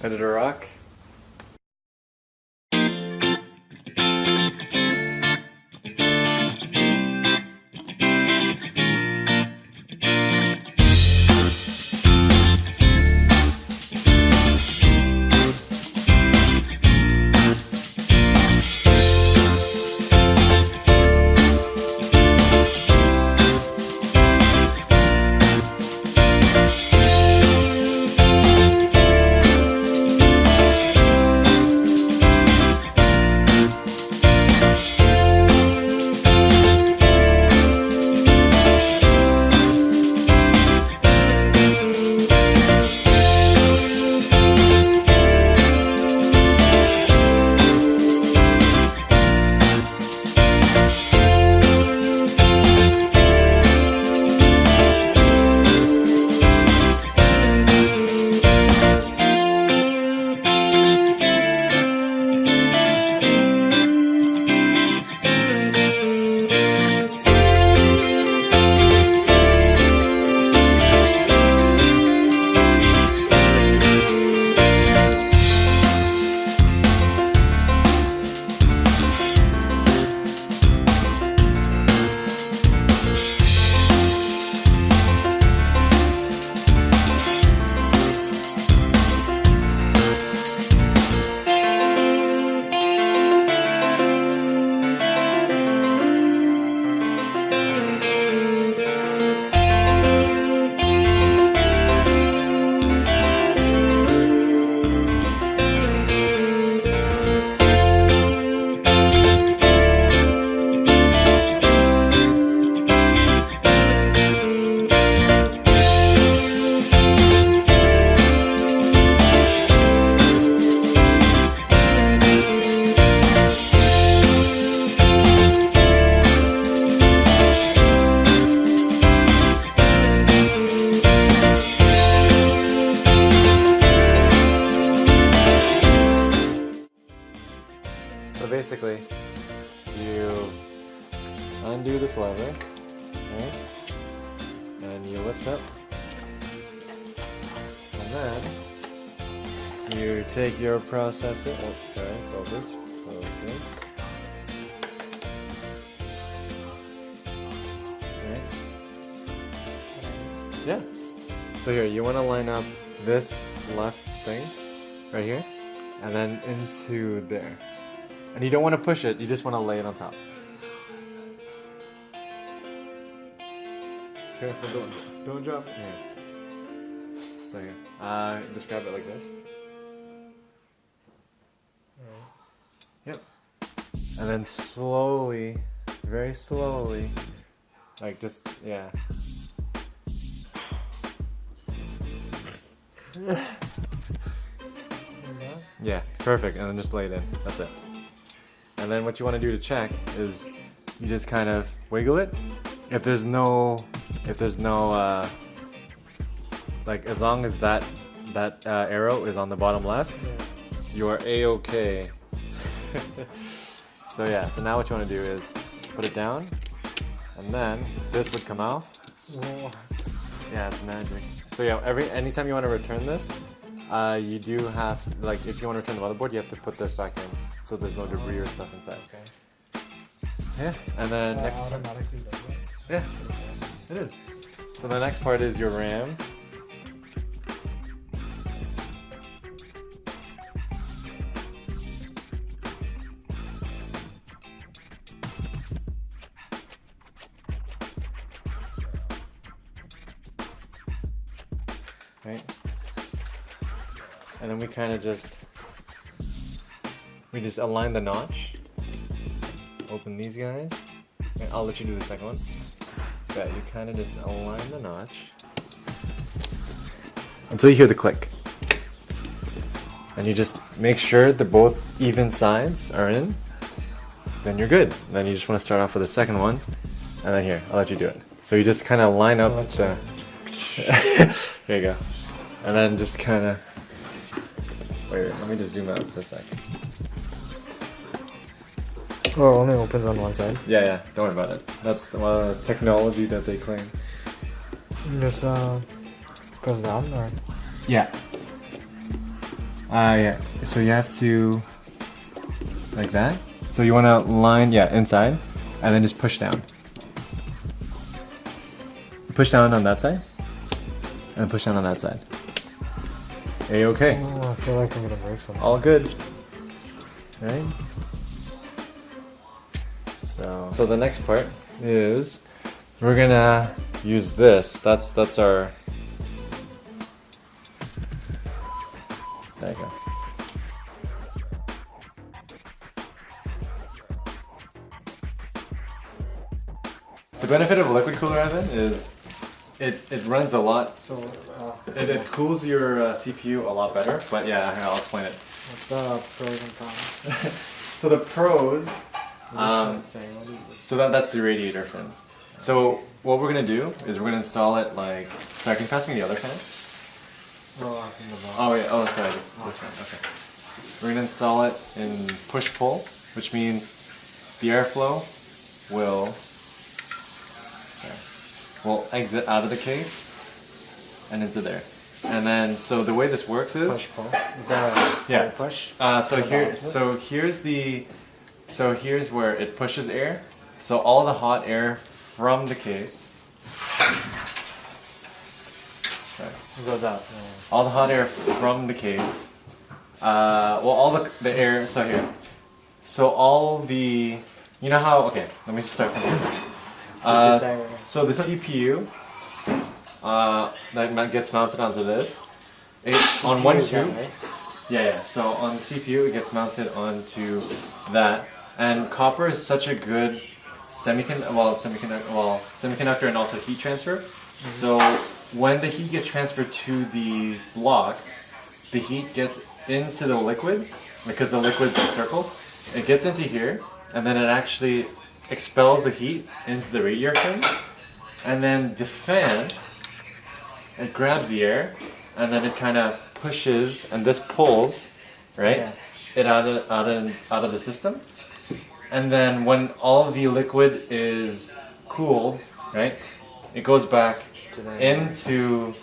Ready to rock? So basically, you undo this lever, right? And you lift up, and then you take your processor. Oh, sorry, focus. Right? Yeah. So here, you want to line up this left thing right here, and then into there. And you don't want to push it, you just want to lay it on top. Careful, don't drop it. Here. So here, just grab it like this. Yep. And then slowly, very slowly, like just, yeah. Yeah, perfect, and then just lay it in, that's it. And then what you want to do to check is you just kind of wiggle it. If there's no, like as long as that arrow is on the bottom left, you are a-okay. So yeah, so now what you want to do is put it down, and then this would come off. Yeah, it's magic. So yeah, anytime you want to return this, you do have, like, if you want to return the motherboard, you have to put this back in, so there's no debris or stuff inside. Okay. Yeah, and then next part. Automatically does it. Yeah, it is. So the next part is your RAM. Right? And then we kind of just align the notch. Open these guys. And I'll let you do the second one. Yeah, you kind of just align the notch until you hear the click. And you just make sure that both even sides are in. Then you're good. Then you just want to start off with the second one. And then here, I'll let you do it. So you just kind of line up the... There you go. And then just kind of... Wait, let me just zoom out for a second. Oh, it only opens on one side. Yeah, yeah, don't worry about it. That's the technology that they claim. Just goes down, or? Yeah. Yeah. So you have to like that. So you want to line, yeah, inside, and then just push down. Push down on that side, and then push down on that side. A-okay. Oh, I feel like I'm gonna break something. All good. Right? So the next part is we're gonna use this. That's our. There you go. The benefit of a liquid cooler oven is it runs a lot. So, It cools your CPU a lot better. But yeah, I'll explain it. what's the pros and cons? So the pros. Sorry, what is this? So that's the radiator fins. So what we're gonna do is we're gonna install it like. Sorry, can you pass me the other fan? Oh, I think about. Oh yeah. Oh, sorry. This one. Okay. We're gonna install it in push pull, which means the airflow will exit out of the case and into there. And then so the way this works is Push pull. Is that yeah. push? Here's where it pushes air. So all the hot air from the case. Sorry. It goes out. All the hot air from the case. All the air. So here. So all the. You know how? Okay. Let me just start from here. So the CPU. That gets mounted onto this. On one tube. Right? Yeah. So on the CPU, it gets mounted onto that. And copper is such a good semiconductor and also heat transfer. Mm-hmm. So when the heat gets transferred to the block, the heat gets into the liquid because the liquid's a circle. It gets into here, and then it actually expels the heat into the radiator fin. And then the fan, it grabs the air, and then it kind of pushes, and this pulls, right? Yeah. It out of the system. And then when all the liquid is cooled, right, it goes back into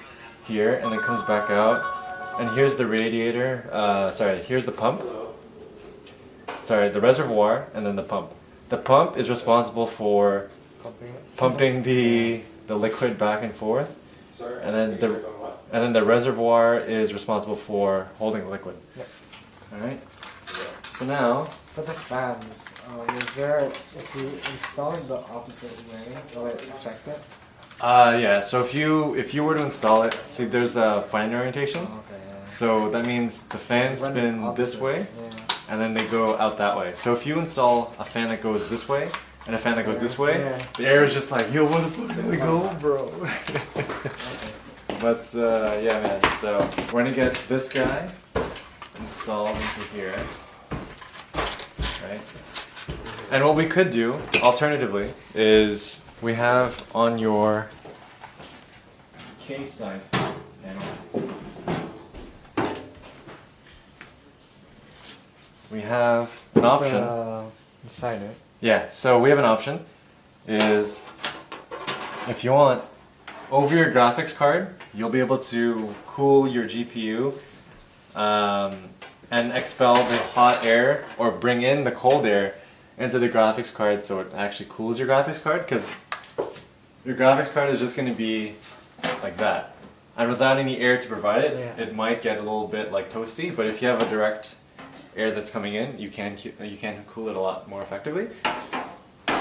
here and then comes back out. And here's the radiator. Here's the pump. Sorry, the reservoir and then the pump. The pump is responsible for pumping the liquid back and forth, and then the reservoir is responsible for holding the liquid. Yep. All right. So now. For the fans, is there, if you install it the opposite way, will it affect it? Yeah. So if you were to install it, see there's a fan orientation. Okay. Yeah. So that means the fans Run spin this opposite. way, Yeah. and then they go out that way. So if you install a fan that goes this way and a fan that goes this way, Yeah. the air is just like, yo, where the fuck did we go, bro? Okay. But yeah, man. So we're gonna get this guy installed into here, right? And what we could do, alternatively, is we have on your case side panel, we have an option. Inside it. Yeah, so we have an option, is if you want, over your graphics card, you'll be able to cool your GPU and expel the hot air or bring in the cold air into the graphics card so it actually cools your graphics card, because your graphics card is just going to be like that. And without any air to provide it, Yeah. it might get a little bit like toasty, but if you have a direct air that's coming in, you can cool it a lot more effectively.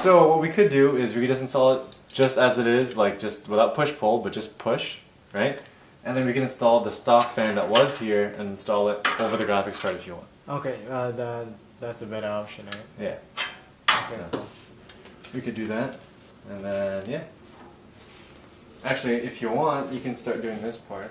So what we could do is we could just install it just as it is, like just without push-pull, but just push, right? And then we can install the stock fan that was here and install it over the graphics card if you want. Okay, that's a better option, right? Yeah. Okay. So we could do that, and then yeah. Actually, if you want, you can start doing this part.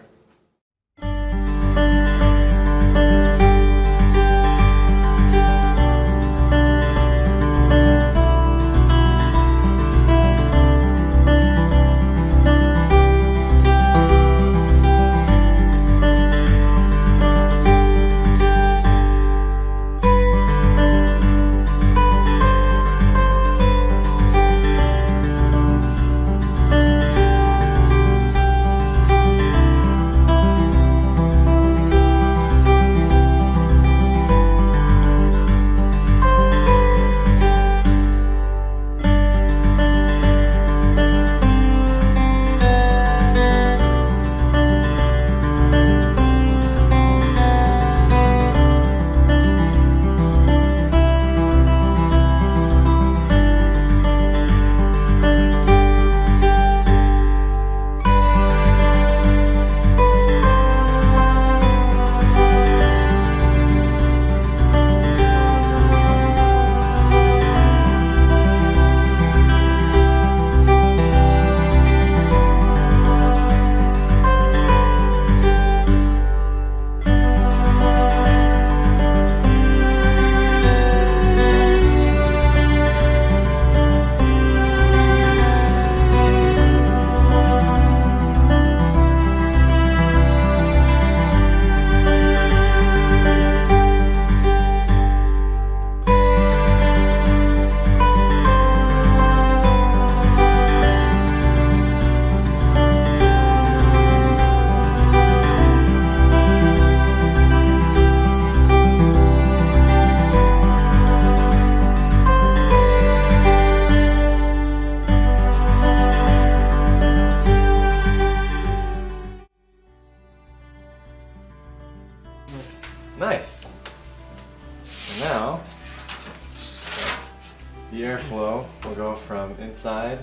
side,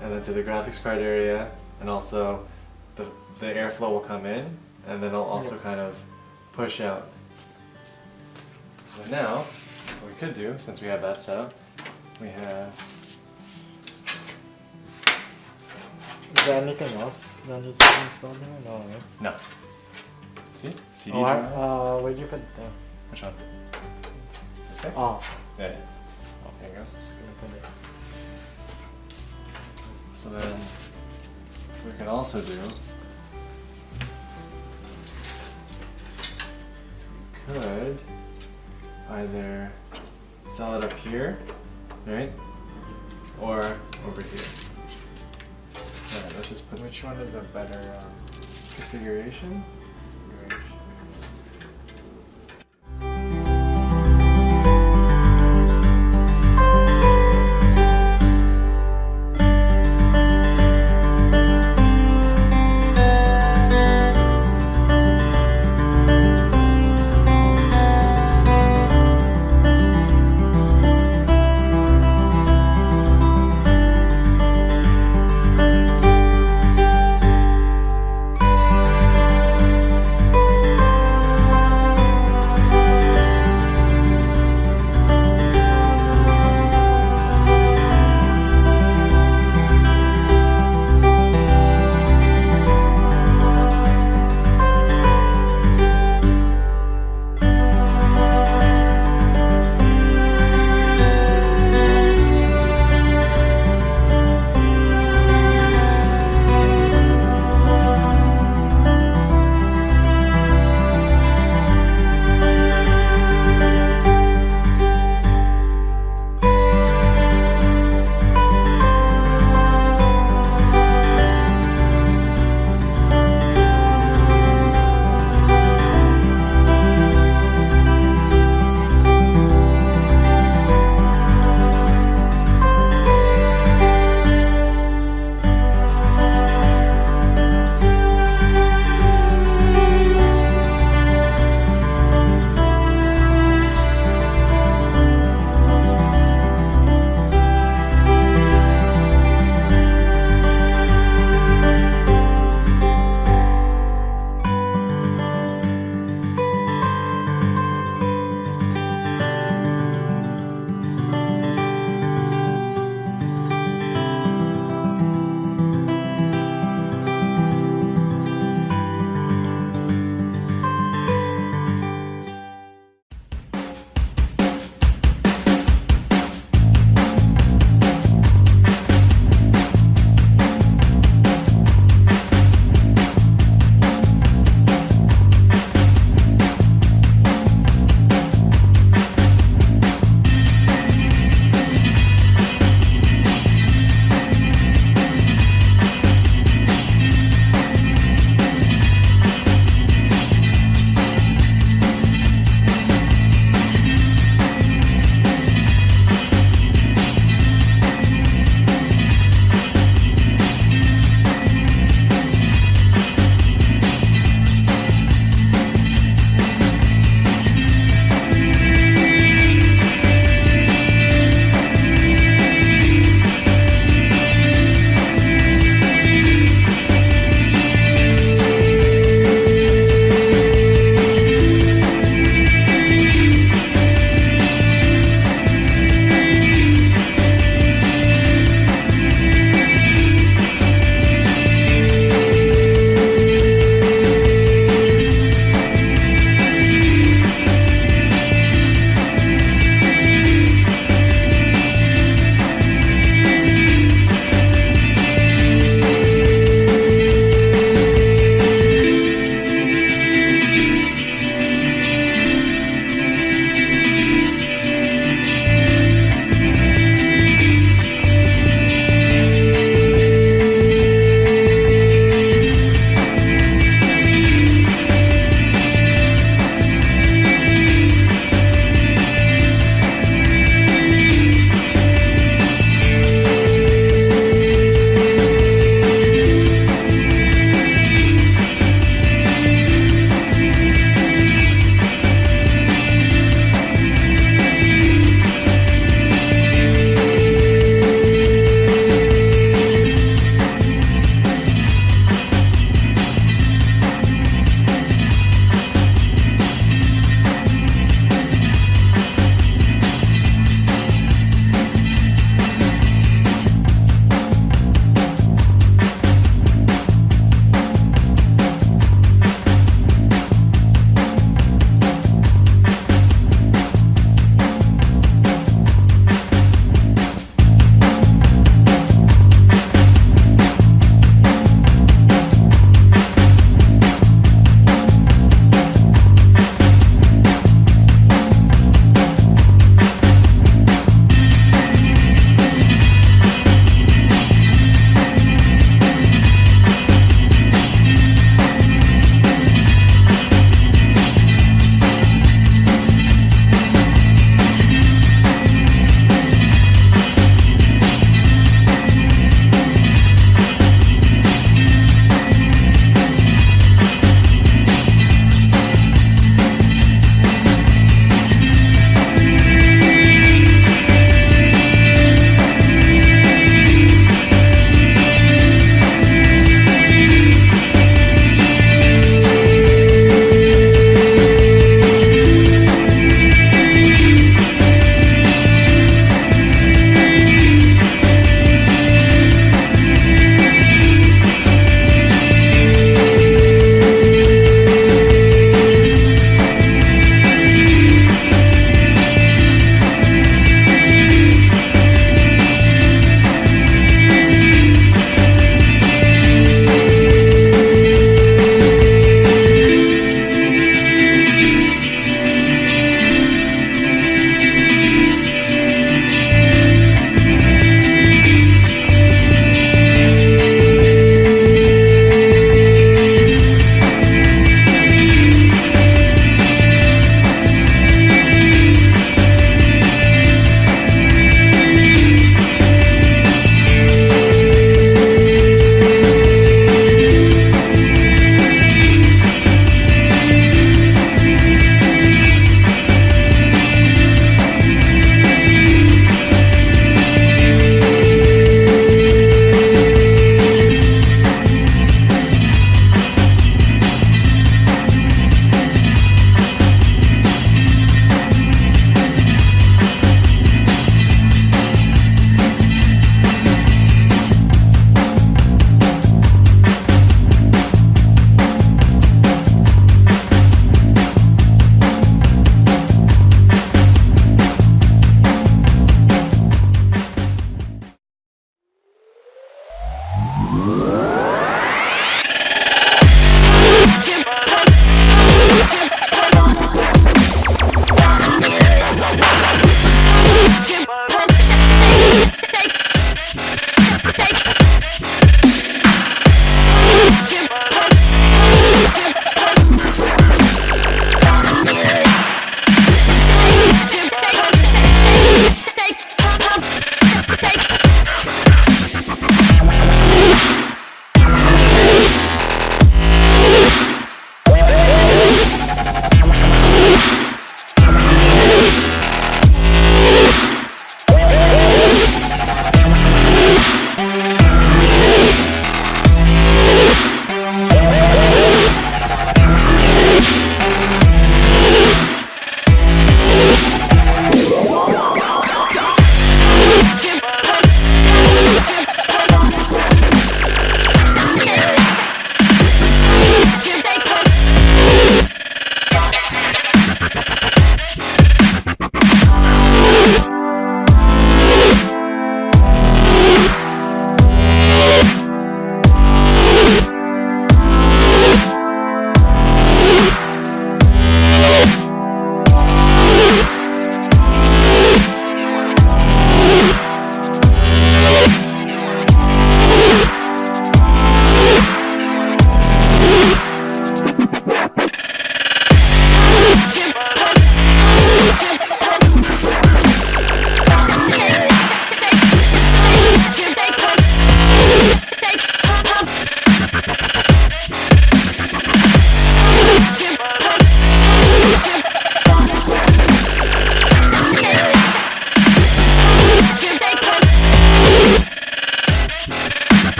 and then to the graphics card area, and also the airflow will come in, and then it'll also kind of push out. So now, what we could do, since we have that set up, we have. Is there anything else that needs to be installed here? No, right? No. See? CD Oh, drive. where'd you put the? Which one? This guy? Oh, Yeah. There you go. just gonna put it. So then we can also do. So we could either install it up here, right? Or over here. Alright, let's just put Which one is a better? configuration.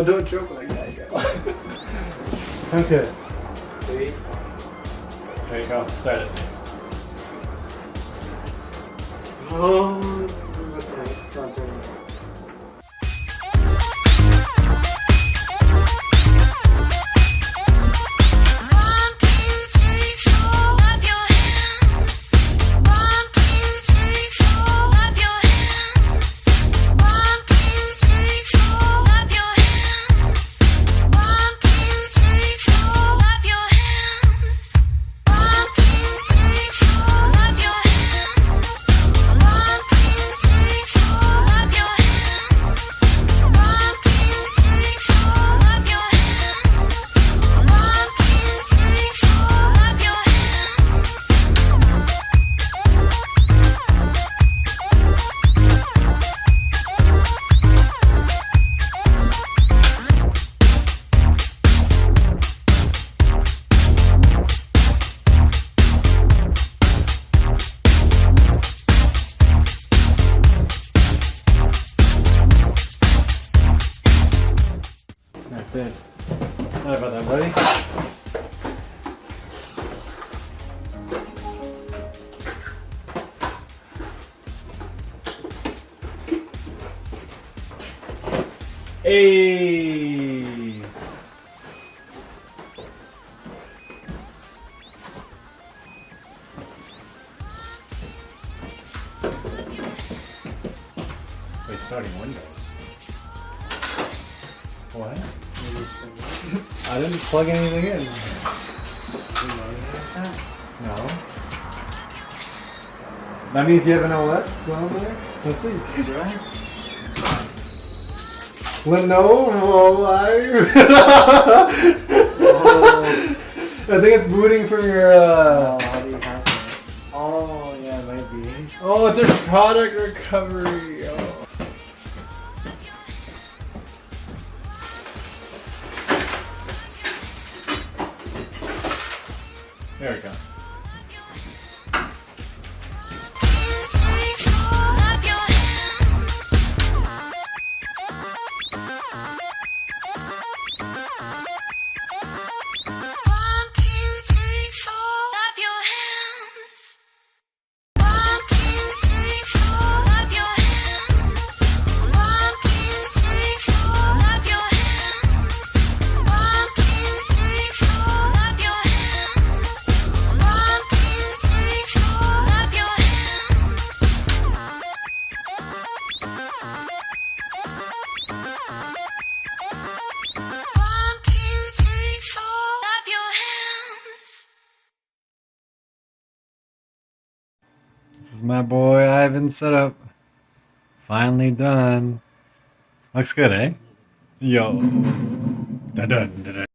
don't joke like that, yo. Okay. 3. There you go. Start it. Oh, what the heck? It's not turning. Right there. Sorry about that, buddy. Hey. Wait, starting Windows. What? I didn't plug anything in. No. That means you have an OS on there? Let's see. Lenovo Live. I think it's booting from your. Oh, how do you pass it? Oh, yeah, it might be. Oh, it's a product recovery. Oh. There we go. This is my boy Ivan setup. Finally done. Looks good, eh? Yo. Dun dun dun dun.